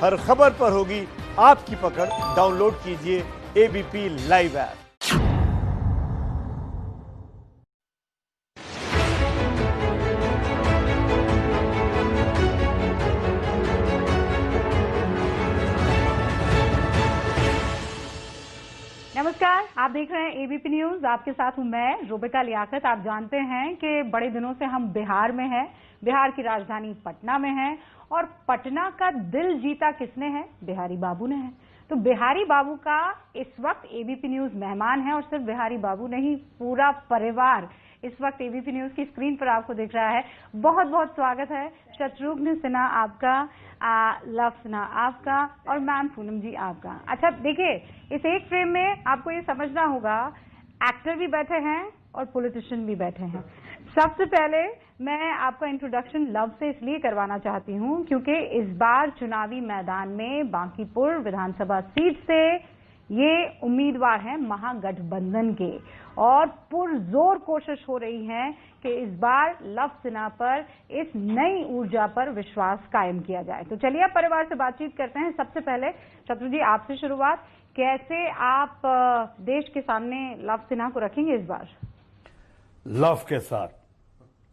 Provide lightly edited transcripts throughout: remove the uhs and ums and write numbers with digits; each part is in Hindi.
हर खबर पर होगी आपकी पकड़। डाउनलोड कीजिए एबीपी लाइव ऐप। नमस्कार, आप देख रहे हैं एबीपी न्यूज। आपके साथ हूं मैं रुबिका लियाकत। आप जानते हैं कि बड़े दिनों से हम बिहार में हैं। बिहार की राजधानी पटना में है और पटना का दिल जीता किसने है? बिहारी बाबू ने है। तो बिहारी बाबू का इस वक्त एबीपी न्यूज मेहमान है और सिर्फ बिहारी बाबू नहीं, पूरा परिवार इस वक्त एबीपी न्यूज की स्क्रीन पर आपको दिख रहा है। बहुत बहुत स्वागत है। शत्रुघ्न सिन्हा आपका, लव सिन्हा आपका और मैम पूनम जी आपका। अच्छा देखिए, इस एक फ्रेम में आपको ये समझना होगा, एक्टर भी बैठे हैं और पॉलिटिशियन भी बैठे हैं। सबसे पहले मैं आपका इंट्रोडक्शन लव से इसलिए करवाना चाहती हूं क्योंकि इस बार चुनावी मैदान में बांकीपुर विधानसभा सीट से ये उम्मीदवार हैं महागठबंधन के और पुरजोर कोशिश हो रही है कि इस बार लव सिन्हा पर, इस नई ऊर्जा पर विश्वास कायम किया जाए। तो चलिए आप परिवार से बातचीत करते हैं। सबसे पहले शत्रु जी आपसे शुरुआत, कैसे आप देश के सामने लव सिन्हा को रखेंगे इस बार? लव के साथ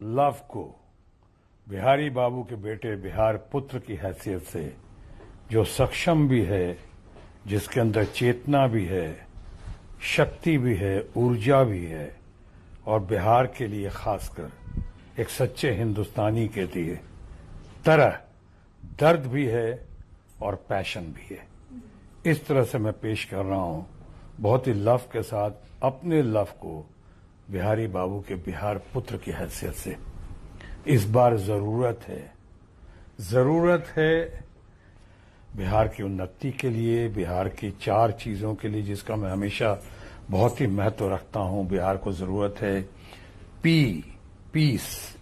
लव को बिहारी बाबू के बेटे बिहार पुत्र की हैसियत से, जो सक्षम भी है, जिसके अंदर चेतना भी है, शक्ति भी है, ऊर्जा भी है और बिहार के लिए खासकर एक सच्चे हिंदुस्तानी के लिए तरह दर्द भी है और पैशन भी है। इस तरह से मैं पेश कर रहा हूं, बहुत ही लव के साथ अपने लव को बिहारी बाबू के बिहार पुत्र की हैसियत से। इस बार जरूरत है बिहार की उन्नति के लिए, बिहार की 4 चीजों के लिए जिसका मैं हमेशा बहुत ही महत्व रखता हूं। बिहार को जरूरत है पीस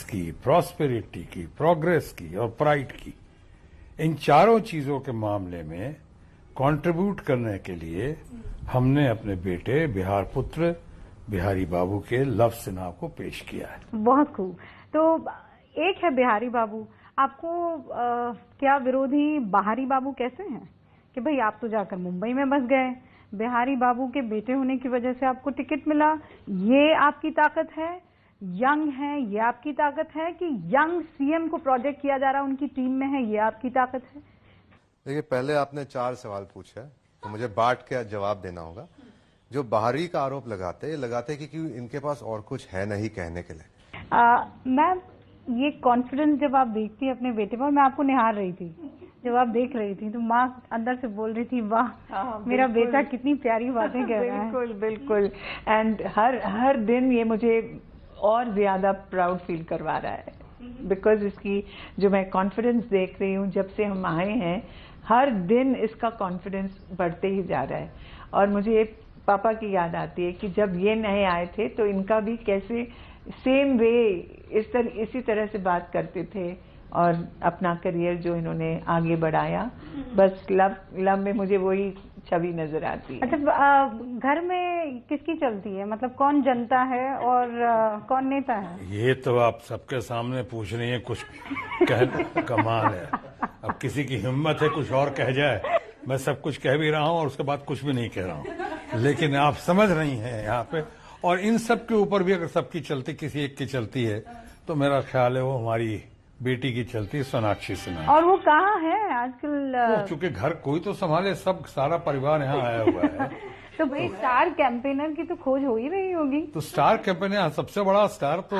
की, प्रॉस्पेरिटी की, प्रोग्रेस की और प्राइड की। इन चारों चीजों के मामले में कंट्रीब्यूट करने के लिए हमने अपने बेटे बिहार पुत्र बिहारी बाबू के लव सिन्हा को पेश किया है। बहुत खूब। तो एक है बिहारी बाबू, आपको क्या विरोधी बाहरी बाबू कैसे हैं कि भाई आप तो जाकर मुंबई में बस गए, बिहारी बाबू के बेटे होने की वजह से आपको टिकट मिला, ये आपकी ताकत है? यंग है ये आपकी ताकत है कि यंग सीएम को प्रोजेक्ट किया जा रहा है उनकी टीम में है, ये आपकी ताकत है? देखिए, पहले आपने 4 सवाल पूछे तो मुझे बांट के जवाब देना होगा। जो बाहरी का आरोप लगाते कि इनके पास और कुछ है नहीं कहने के लिए। मैम, ये कॉन्फिडेंस जब आप देखती है अपने बेटे पर, मैं आपको निहार रही थी जब आप देख रही थी तो माँ अंदर से बोल रही थी वाह मेरा बेटा कितनी प्यारी बातें कह रहा है। बिल्कुल बिल्कुल। एंड हर दिन ये मुझे और ज्यादा प्राउड फील करवा रहा है, बिकॉज इसकी जो मैं कॉन्फिडेंस देख रही हूँ जब से हम आए हैं, हर दिन इसका कॉन्फिडेंस बढ़ते ही जा रहा है। और मुझे ये पापा की याद आती है कि जब ये नए आए थे तो इनका भी कैसे सेम वे इसी तरह से बात करते थे और अपना करियर जो इन्होंने आगे बढ़ाया। बस लव में मुझे वही छवि नजर आती है। अच्छा, घर में किसकी चलती है, मतलब कौन जनता है और कौन नेता है? ये तो आप सबके सामने पूछ रही हैं, कुछ कह कमाल है। अब किसी की हिम्मत है कुछ और कह जाए। मैं सब कुछ कह भी रहा हूं और उसके बाद कुछ भी नहीं कह रहा हूं, लेकिन आप समझ रही हैं यहाँ पे। और इन सब के ऊपर भी अगर सबकी चलती किसी एक की चलती है तो मेरा ख्याल है वो हमारी बेटी की चलती, सोनाक्षी सिन्हा। और वो कहाँ है आजकल? चूंकि घर कोई तो संभाले, सब सारा परिवार यहाँ आया हुआ है। तो भाई स्टार कैंपेनर की तो खोज हो ही रही होगी। तो स्टार कैंपेनर, सबसे बड़ा स्टार तो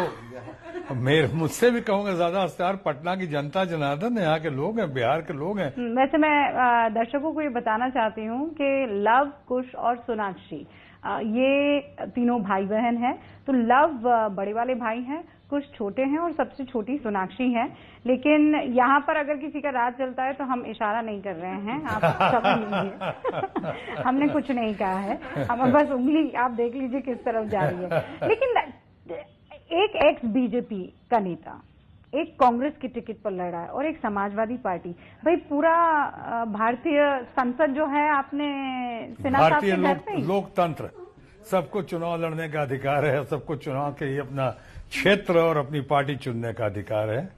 मुझसे भी कहूंगा ज्यादा स्टार पटना की जनता जनार्दन, यहाँ के लोग हैं, बिहार के लोग हैं। वैसे मैं दर्शकों को ये बताना चाहती हूँ कि लव, कुश और सोनाक्षी ये तीनों भाई बहन हैं। तो लव बड़े वाले भाई हैं, कुछ छोटे हैं और सबसे छोटी सोनाक्षी है। लेकिन यहाँ पर अगर किसी का राज चलता है तो हम इशारा नहीं कर रहे हैं, आप समझ लीजिए। हमने कुछ नहीं कहा है, हम बस उंगली आप देख लीजिए किस तरफ जा रही है। लेकिन एक एक्स बीजेपी का नेता एक कांग्रेस की टिकट पर लड़ा है और एक समाजवादी पार्टी, भाई पूरा भारतीय संसद जो है आपने सिन्हा साहब के घर पे। लोकतंत्र, सबको चुनाव लड़ने का अधिकार है, सबको चुनाव के लिए अपना क्षेत्र और अपनी पार्टी चुनने का अधिकार है।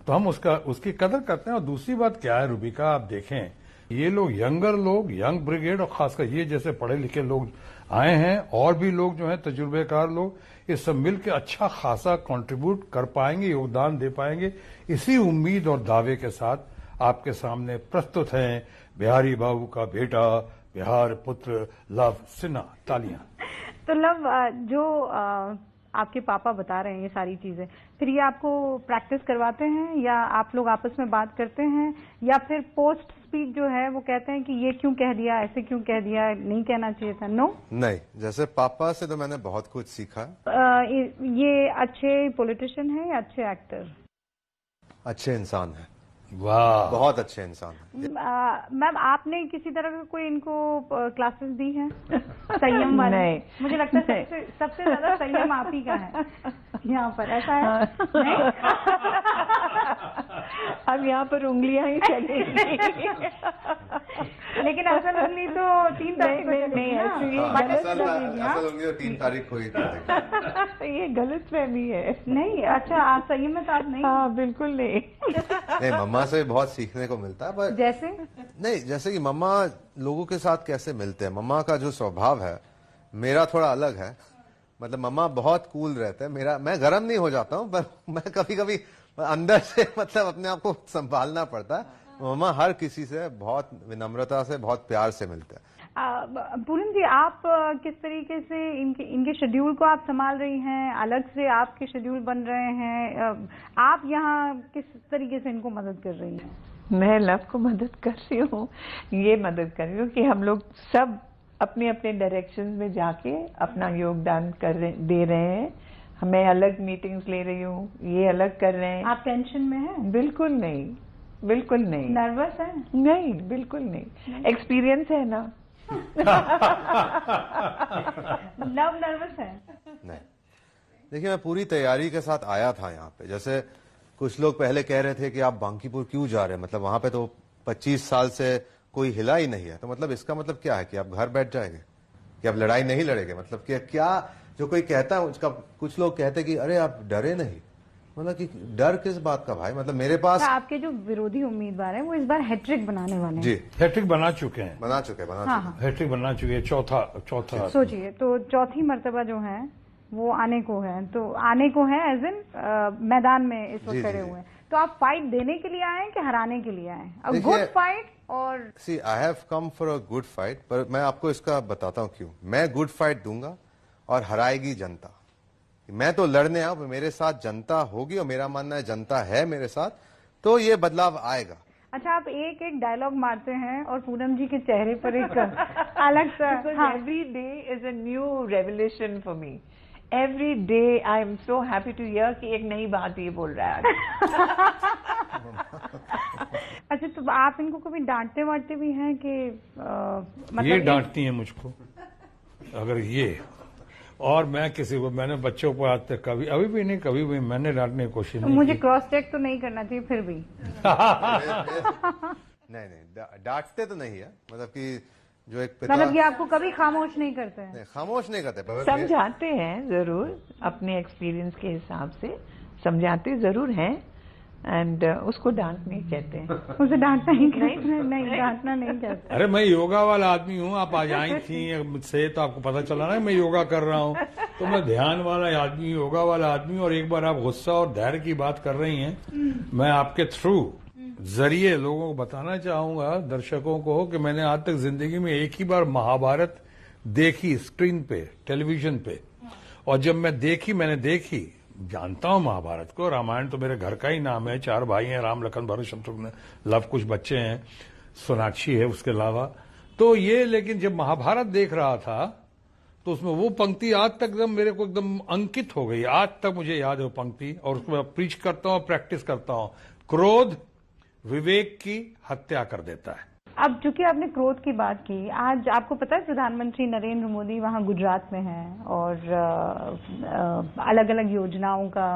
तो हम उसकी कदर करते हैं। और दूसरी बात क्या है रूबिका, आप देखें ये लोग यंगर लोग, यंग ब्रिगेड और खासकर ये जैसे पढ़े लिखे लोग आए हैं, और भी लोग जो हैं तजुर्बेकार लोग, ये सब मिलकर अच्छा खासा कंट्रीब्यूट कर पाएंगे, योगदान दे पाएंगे। इसी उम्मीद और दावे के साथ आपके सामने प्रस्तुत हैं बिहारी बाबू का बेटा, बिहार पुत्र लव सिन्हा। तालियां। तो लव, जो आपके पापा बता रहे हैं ये सारी चीजें, फिर ये आपको प्रैक्टिस करवाते हैं या आप लोग आपस में बात करते हैं, या फिर पोस्ट स्पीच जो है वो कहते हैं कि ये क्यों कह दिया, ऐसे क्यों कह दिया, नहीं कहना चाहिए था? नो, नहीं, जैसे पापा से तो मैंने बहुत कुछ सीखा। ये अच्छे पॉलिटिशियन है या अच्छे एक्टर? अच्छे इंसान है, वाह, बहुत अच्छे इंसान है। मैम, आपने किसी तरह का कोई इनको क्लासेस दी है संयम वाले? नहीं, मुझे लगता है सबसे ज्यादा संयम आप ही का है यहाँ पर, ऐसा है? नहीं? अब यहाँ पर उंगलियां ही चलेंगी। लेकिन असल उंगली तो 3 तारीख को चलेगी ना। असल उंगली तो 3 तारीख को ही चलेगी। ये गलत फहमी है। नहीं, अच्छा, आप संयम में तो आप नहीं? हाँ, बिल्कुल नहीं। नहीं, मम्मा से बहुत सीखने को मिलता है, पर जैसे नहीं, जैसे कि मम्मा लोगों के साथ कैसे मिलते हैं, मम्मा का जो स्वभाव है मेरा थोड़ा अलग है। मतलब मम्मा बहुत कूल रहते हैं, मैं गर्म नहीं हो जाता हूँ, पर मैं कभी कभी अंदर से मतलब अपने आप को संभालना पड़ता है। मम्मा हर किसी से बहुत विनम्रता से, बहुत प्यार से मिलते हैं। पूनम जी, आप किस तरीके से इनके शेड्यूल को आप संभाल रही हैं? अलग से आपके शेड्यूल बन रहे हैं, आप यहाँ किस तरीके से इनको मदद कर रही हैं? मैं लव को मदद कर रही हूँ, ये मदद कर रही हूँ कि हम लोग सब अपने अपने डायरेक्शन में जाके अपना योगदान दे रहे हैं। मैं अलग मीटिंग्स ले रही हूँ, ये अलग कर रहे हैं। आप टेंशन में हैं? बिल्कुल नहीं, बिल्कुल नहीं। नर्वस है? नहीं, बिल्कुल नहीं। एक्सपीरियंस है ना। लव नर्वस है? नहीं, देखिए मैं पूरी तैयारी के साथ आया था यहाँ पे। जैसे कुछ लोग पहले कह रहे थे कि आप बांकीपुर क्यों जा रहे हैं, मतलब वहां पे तो 25 साल से कोई हिला ही नहीं है, तो मतलब इसका मतलब क्या है कि आप घर बैठ जाएंगे, कि आप लड़ाई नहीं लड़ेंगे? मतलब क्या जो कोई कहता है उसका, कुछ लोग कहते हैं कि अरे आप डरे नहीं, मतलब कि डर किस बात का भाई? मतलब मेरे पास आपके जो विरोधी उम्मीदवार हैं वो इस बार हैट्रिक बनाने वाले हैं। जी, हैट्रिक बना चुके हैं, हैट्रिक बना चुके हैं, चौथा। सोचिए, तो चौथी मर्तबा जो है वो आने को है, तो आने को है एज इन मैदान में इस वक्त खड़े हुए हैं। तो आप फाइट देने के लिए आए हैं कि हराने के लिए आए? A good fight? और see, I have come for a good fight, पर मैं आपको इसका बताता हूँ क्यों। मैं गुड फाइट दूंगा और हराएगी जनता। मैं तो लड़ने आया, मेरे साथ जनता होगी, और मेरा मानना है जनता है मेरे साथ, तो ये बदलाव आएगा। अच्छा, आप एक एक डायलॉग मारते हैं और पूनम जी के चेहरे पर एक अलग सा। Every day is a new revolution for me. Every day I am so happy to here कि एक नई बात ये बोल रहा है। अच्छा, तो आप इनको कभी डांटते वाटते भी हैं कि मतलब ये डांटती हैं मुझको, अगर ये, और मैं किसी को, मैंने बच्चों को आज तक कभी भी मैंने डांटने की कोशिश नहीं की। मुझे क्रॉस चेक तो नहीं करना चाहिए फिर भी? नहीं, डांटते तो नहीं है, मतलब कि जो एक पिता, मतलब कि आपको कभी खामोश नहीं करते हैं? खामोश नहीं करते, समझाते हैं जरूर, अपने एक्सपीरियंस के हिसाब से समझाते जरूर हैं, एंड उसको डांट नहीं कहते हैं। उसे डांटना नहीं कहते? नहीं, डांटना नहीं कहते। अरे मैं योगा वाला आदमी हूँ, आप आज आई थी मुझसे तो आपको पता चला ना मैं योगा कर रहा हूँ, तो मैं ध्यान वाला आदमी, योगा वाला आदमी। और एक बार आप गुस्सा और धैर्य की बात कर रही हैं, मैं आपके थ्रू जरिए लोगों को बताना चाहूंगा, दर्शकों को, कि मैंने आज तक जिंदगी में एक ही बार महाभारत देखी स्क्रीन पे, टेलीविजन पे। और जब मैंने देखी, जानता हूं महाभारत को, रामायण तो मेरे घर का ही नाम है, 4 भाई हैं, राम लखन भरत शत्रुघ्न, लव कुछ बच्चे हैं, सोनाक्षी है उसके अलावा। तो ये, लेकिन जब महाभारत देख रहा था तो उसमें वो पंक्ति आज तक एकदम मेरे को एकदम अंकित हो गई, आज तक मुझे याद है वो पंक्ति, और उसको मैं प्रीच करता हूं, प्रैक्टिस करता हूं। क्रोध विवेक की हत्या कर देता है। अब चूंकि आपने क्रोध की बात की, आज आपको पता है प्रधानमंत्री नरेंद्र मोदी वहां गुजरात में हैं और अलग अलग योजनाओं का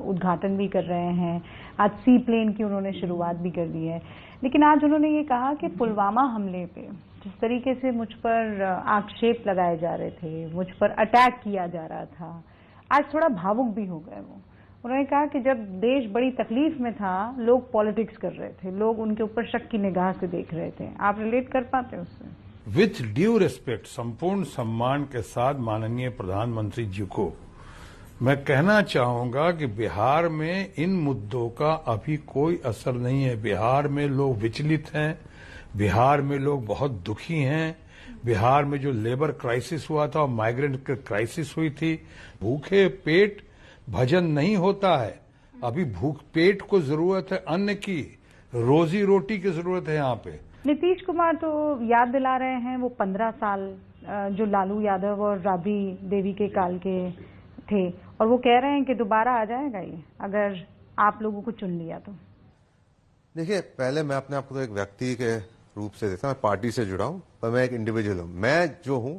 उद्घाटन भी कर रहे हैं। आज सी प्लेन की उन्होंने शुरुआत भी कर दी है। लेकिन आज उन्होंने ये कहा कि पुलवामा हमले पे जिस तरीके से मुझ पर आक्षेप लगाए जा रहे थे, मुझ पर अटैक किया जा रहा था, आज थोड़ा भावुक भी हो गए वो। उन्होंने कहा कि जब देश बड़ी तकलीफ में था, लोग पॉलिटिक्स कर रहे थे, लोग उनके ऊपर शक की निगाह से देख रहे थे। आप रिलेट कर पाते हैं उससे? विथ ड्यू रिस्पेक्ट, संपूर्ण सम्मान के साथ माननीय प्रधानमंत्री जी को मैं कहना चाहूंगा कि बिहार में इन मुद्दों का अभी कोई असर नहीं है। बिहार में लोग विचलित हैं, बिहार में लोग बहुत दुखी हैं। बिहार में जो लेबर क्राइसिस हुआ था और माइग्रेंट क्राइसिस हुई थी, भूखे पेट भजन नहीं होता है। अभी भूख पेट को जरूरत है अन्न की, रोजी रोटी की जरूरत है यहाँ पे। नीतीश कुमार तो याद दिला रहे हैं वो 15 साल जो लालू यादव और राबड़ी देवी के काल के थे, और वो कह रहे हैं कि दोबारा आ जाएगा ये अगर आप लोगों को चुन लिया तो। देखिए, पहले मैं अपने आप को तो एक व्यक्ति के रूप से देखता हूं, मैं पार्टी से जुड़ा हूं, पर मैं एक इंडिविजुअल हूं। मैं जो हूं,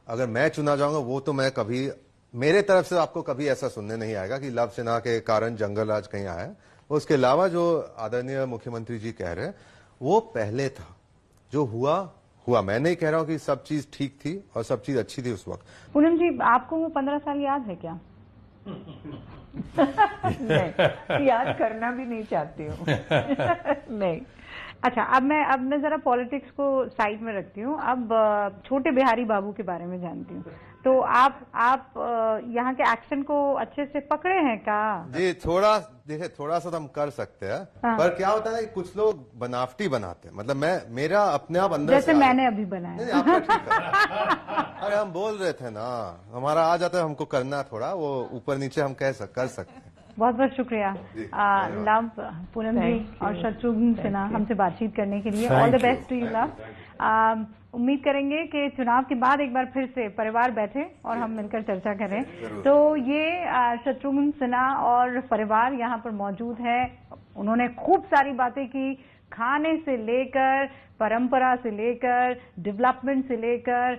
अगर मैं चुना जाऊंगा वो तो मैं कभी, मेरे तरफ से आपको कभी ऐसा सुनने नहीं आएगा कि लव सिन्हा के कारण जंगल राज कहीं आया है। उसके अलावा जो आदरणीय मुख्यमंत्री जी कह रहे हैं वो पहले था, जो हुआ हुआ। मैं नहीं कह रहा हूं कि सब चीज ठीक थी और सब चीज अच्छी थी उस वक्त। पूनम जी, आपको वो 15 साल याद है क्या? नहीं, याद करना भी नहीं चाहती हूँ। नहीं। अच्छा, अब मैं जरा पॉलिटिक्स को साइड में रखती हूँ। अब छोटे बिहारी बाबू के बारे में जानती हूँ। तो आप यहाँ के एक्शन को अच्छे से पकड़े हैं क्या? जी, देखिए थोड़ा सा तो हम कर सकते हैं। हाँ। पर क्या होता है कि कुछ लोग बनावटी बनाते हैं। मतलब मेरा अपने आप अंदर जैसे से मैंने अभी बनाया। नहीं, आपका ठीक है। अरे हम बोल रहे थे ना, हमारा आ जाता है, हमको करना थोड़ा वो ऊपर नीचे हम कर सकते हैं। बहुत बहुत शुक्रिया लव, पूनम जी और शत्रुघ्न सिन्हा हमसे बातचीत करने के लिए। All the best to you love. उम्मीद करेंगे कि चुनाव के बाद एक बार फिर से परिवार बैठे और हम मिलकर चर्चा करें। तो ये शत्रुघ्न सिन्हा और परिवार यहाँ पर मौजूद है। उन्होंने खूब सारी बातें की, खाने से लेकर, परंपरा से लेकर, डेवलपमेंट से लेकर,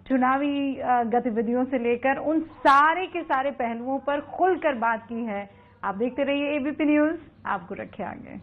चुनावी गतिविधियों से लेकर, उन सारे के सारे पहलुओं पर खुलकर बात की है। आप देखते रहिए एबीपी न्यूज, आपको रखे आगे।